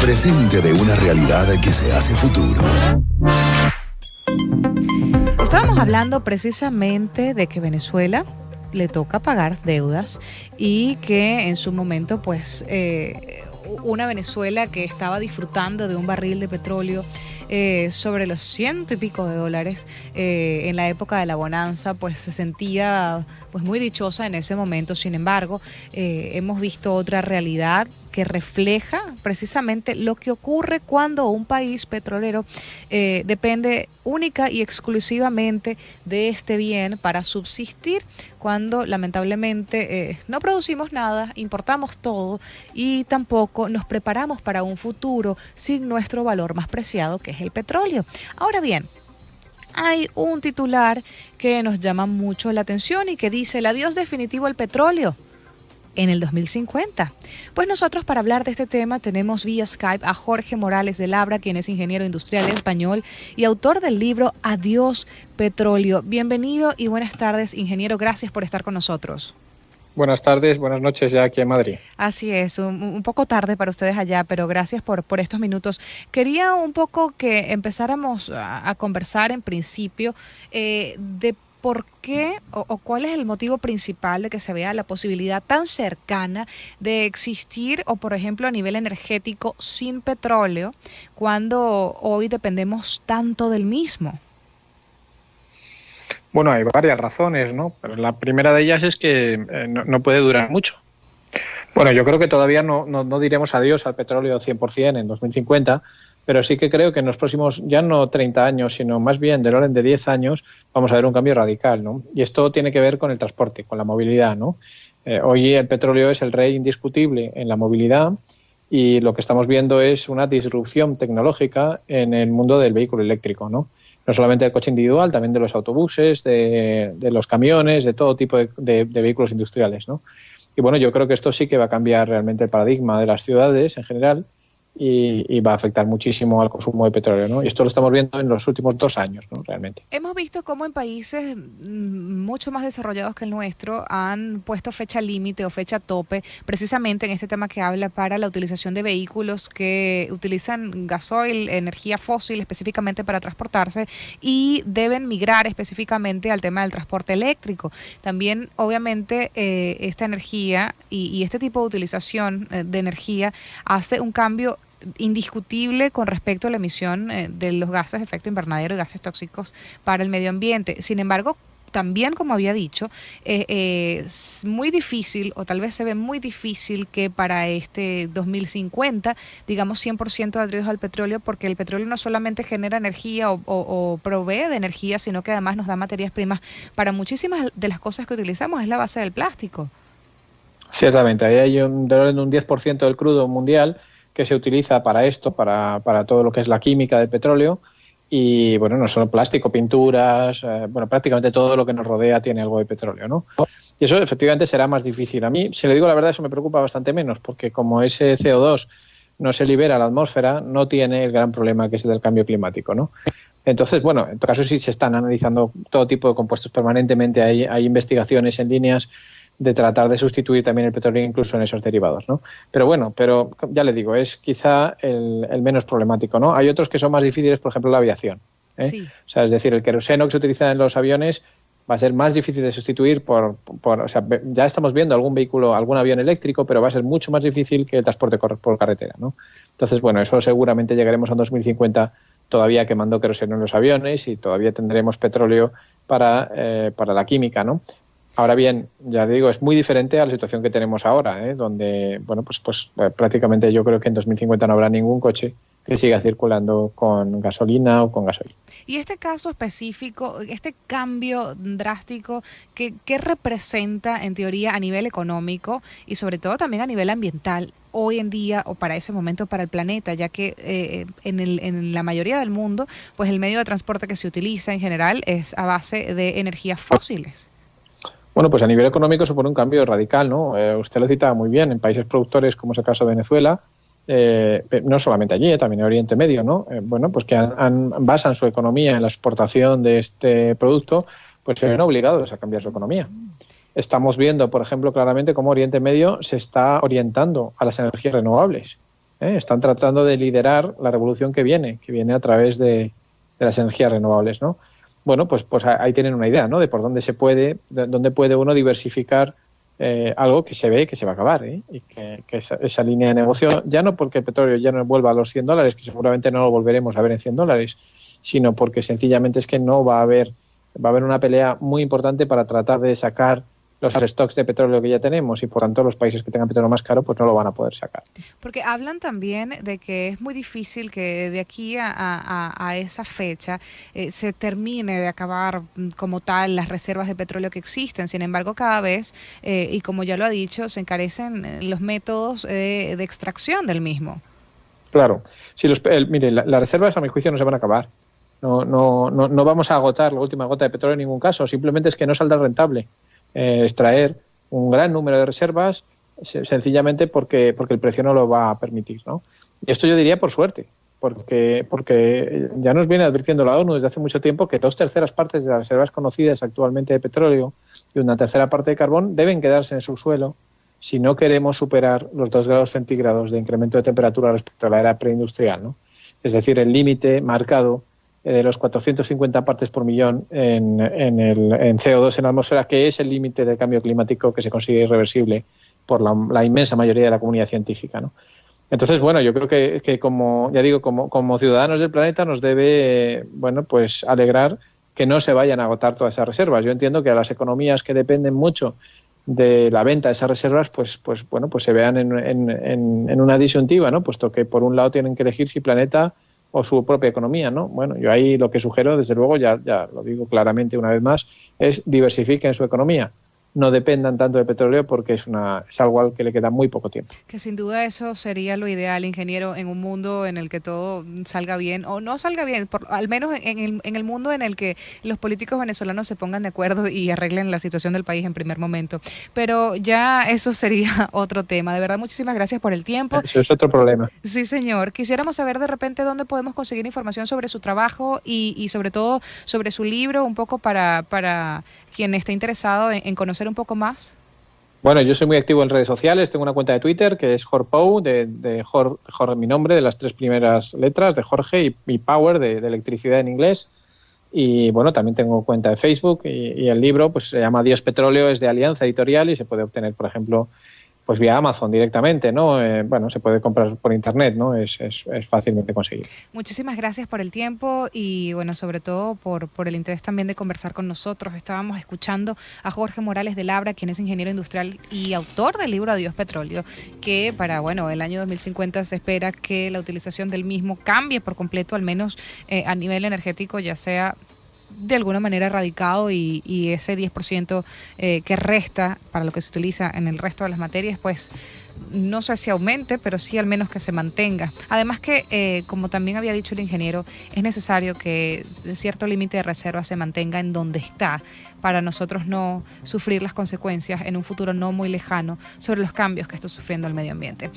presente de una realidad que se hace futuro. Estábamos hablando precisamente de que Venezuela le toca pagar deudas y que en su momento, pues, una Venezuela que estaba disfrutando de un barril de petróleo sobre los $100 y pico en la época de la bonanza, pues se sentía pues muy dichosa en ese momento. Sin embargo, hemos visto otra realidad que refleja precisamente lo que ocurre cuando un país petrolero depende única y exclusivamente de este bien para subsistir, cuando lamentablemente no producimos nada, importamos todo y tampoco nos preparamos para un futuro sin nuestro valor más preciado, que es el petróleo. Ahora bien, hay un titular que nos llama mucho la atención y que dice: el adiós definitivo al petróleo en el 2050. Pues nosotros, para hablar de este tema, tenemos vía Skype a Jorge Morales de Labra, quien es ingeniero industrial español y autor del libro Adiós Petróleo. Bienvenido y buenas tardes, ingeniero. Gracias por estar con nosotros. Buenas tardes, buenas noches ya aquí en Madrid. Así es, un poco tarde para ustedes allá, pero gracias por estos minutos. Quería un poco que empezáramos a conversar en principio de por qué o cuál es el motivo principal de que se vea la posibilidad tan cercana de existir, o por ejemplo a nivel energético, sin petróleo, cuando hoy dependemos tanto del mismo. Bueno, hay varias razones, ¿no? Pero la primera de ellas es que no puede durar mucho. Bueno, yo creo que todavía no diremos adiós al petróleo 100% en 2050, pero sí que creo que en los próximos, ya no 30 años, sino más bien del orden de 10 años, vamos a ver un cambio radical, ¿no? Y esto tiene que ver con el transporte, con la movilidad, ¿no? Hoy el petróleo es el rey indiscutible en la movilidad y lo que estamos viendo es una disrupción tecnológica en el mundo del vehículo eléctrico, ¿no? No solamente del coche individual, también de los autobuses, de los camiones, de todo tipo de vehículos industriales, ¿no? Y bueno, yo creo que esto sí que va a cambiar realmente el paradigma de las ciudades en general y va a afectar muchísimo al consumo de petróleo, ¿no? Y esto lo estamos viendo en los últimos 2 años, ¿no? Realmente. Hemos visto cómo en países mucho más desarrollados que el nuestro han puesto fecha límite o fecha tope, precisamente en este tema que habla para la utilización de vehículos que utilizan gasoil, energía fósil específicamente para transportarse, y deben migrar específicamente al tema del transporte eléctrico. También, obviamente, esta energía y este tipo de utilización de energía hace un cambio indiscutible con respecto a la emisión de los gases de efecto invernadero y gases tóxicos para el medio ambiente. Sin embargo, también, como había dicho, es muy difícil, o tal vez se ve muy difícil, que para este 2050 digamos 100% de adiós al petróleo, porque el petróleo no solamente genera energía o provee de energía, sino que además nos da materias primas para muchísimas de las cosas que utilizamos. Es la base del plástico. Ciertamente, ahí hay un 10% del crudo mundial que se utiliza para esto, para todo lo que es la química del petróleo. Y bueno, no solo plástico, pinturas, bueno, prácticamente todo lo que nos rodea tiene algo de petróleo, ¿no? Y eso efectivamente será más difícil. A mí, si le digo la verdad, eso me preocupa bastante menos, porque como ese CO2 no se libera a la atmósfera, no tiene el gran problema que es el del cambio climático, ¿no? Entonces, bueno, en todo caso sí se están analizando todo tipo de compuestos permanentemente, hay investigaciones en líneas de tratar de sustituir también el petróleo incluso en esos derivados, ¿no? Pero bueno, ya le digo, es quizá el menos problemático, ¿no? Hay otros que son más difíciles, por ejemplo, la aviación, ¿eh? Sí. O sea, es decir, el queroseno que se utiliza en los aviones va a ser más difícil de sustituir o sea, ya estamos viendo algún avión eléctrico, pero va a ser mucho más difícil que el transporte por carretera, ¿no? Entonces, bueno, eso seguramente llegaremos a 2050 todavía quemando queroseno en los aviones y todavía tendremos petróleo para la química, ¿no? Ahora bien, ya digo, es muy diferente a la situación que tenemos ahora, donde, bueno, pues prácticamente yo creo que en 2050 no habrá ningún coche que siga circulando con gasolina o con gasoil. Y este caso específico, este cambio drástico, ¿qué representa en teoría a nivel económico y sobre todo también a nivel ambiental hoy en día, o para ese momento para el planeta, ya que en la mayoría del mundo, pues el medio de transporte que se utiliza en general es a base de energías fósiles? Bueno, pues a nivel económico supone un cambio radical, ¿no? Usted lo citaba muy bien, en países productores como es el caso de Venezuela, no solamente allí, también en Oriente Medio, ¿no? Bueno, pues que basan su economía en la exportación de este producto, pues se ven obligados a cambiar su economía. Estamos viendo, por ejemplo, claramente cómo Oriente Medio se está orientando a las energías renovables. Están tratando de liderar la revolución que viene a través de las energías renovables, ¿no? Bueno, pues ahí tienen una idea, ¿no? De por dónde puede uno diversificar algo que se ve que se va a acabar, ¿eh? Y que esa línea de negocio, ya no porque el petróleo ya no vuelva a los $100, que seguramente no lo volveremos a ver en $100, sino porque sencillamente es que no va a haber una pelea muy importante para tratar de sacar los stocks de petróleo que ya tenemos, y por tanto los países que tengan petróleo más caro pues no lo van a poder sacar. Porque hablan también de que es muy difícil que de aquí a esa fecha se termine de acabar como tal las reservas de petróleo que existen. Sin embargo, cada vez, y como ya lo ha dicho, se encarecen los métodos de extracción del mismo. Claro. Si mire, las reservas a mi juicio no se van a acabar. No vamos a agotar la última gota de petróleo en ningún caso. Simplemente es que no saldrá rentable extraer un gran número de reservas sencillamente porque el precio no lo va a permitir, ¿no? Y esto yo diría por suerte, porque ya nos viene advirtiendo la ONU desde hace mucho tiempo que 2/3 partes de las reservas conocidas actualmente de petróleo y 1/3 parte de carbón deben quedarse en el subsuelo si no queremos superar los 2 grados centígrados de incremento de temperatura respecto a la era preindustrial, ¿no? Es decir, el límite marcado de los 450 partes por millón en CO2 en la atmósfera, que es el límite del cambio climático que se consigue irreversible por la inmensa mayoría de la comunidad científica, ¿no? Entonces, bueno, yo creo que como ya digo, como ciudadanos del planeta nos debe, pues alegrar que no se vayan a agotar todas esas reservas. Yo entiendo que a las economías que dependen mucho de la venta de esas reservas, pues se vean en una disyuntiva, ¿no? Puesto que por un lado tienen que elegir si planeta o su propia economía, ¿no? Bueno, yo ahí lo que sugiero, desde luego, ya lo digo claramente una vez más, es diversifiquen su economía. No dependan tanto de petróleo porque es algo al que le queda muy poco tiempo. Que sin duda eso sería lo ideal, ingeniero, en un mundo en el que todo salga bien, o no salga bien, al menos en el mundo en el que los políticos venezolanos se pongan de acuerdo y arreglen la situación del país en primer momento. Pero ya eso sería otro tema. De verdad, muchísimas gracias por el tiempo. Eso es otro problema. Sí, señor. Quisiéramos saber de repente dónde podemos conseguir información sobre su trabajo y sobre todo sobre su libro, un poco para quien esté interesado en conocer un poco más. Bueno, yo soy muy activo en redes sociales, tengo una cuenta de Twitter que es Jorpou, de Jorge, mi nombre, de las 3 primeras letras de Jorge, y Power, de electricidad en inglés. Y bueno, también tengo cuenta de Facebook, y el libro pues se llama Dios Petróleo, es de Alianza Editorial y se puede obtener, por ejemplo, pues vía Amazon directamente, ¿no? Se puede comprar por internet, ¿no? Es fácilmente conseguible. Muchísimas gracias por el tiempo y, bueno, sobre todo por el interés también de conversar con nosotros. Estábamos escuchando a Jorge Morales de Labra, quien es ingeniero industrial y autor del libro Adiós Petróleo, que para, el año 2050 se espera que la utilización del mismo cambie por completo, al menos a nivel energético, ya sea de alguna manera erradicado y ese 10% que resta para lo que se utiliza en el resto de las materias, pues no sé si aumente, pero sí al menos que se mantenga. Además que, como también había dicho el ingeniero, es necesario que cierto límite de reserva se mantenga en donde está para nosotros no sufrir las consecuencias en un futuro no muy lejano sobre los cambios que está sufriendo el medio ambiente.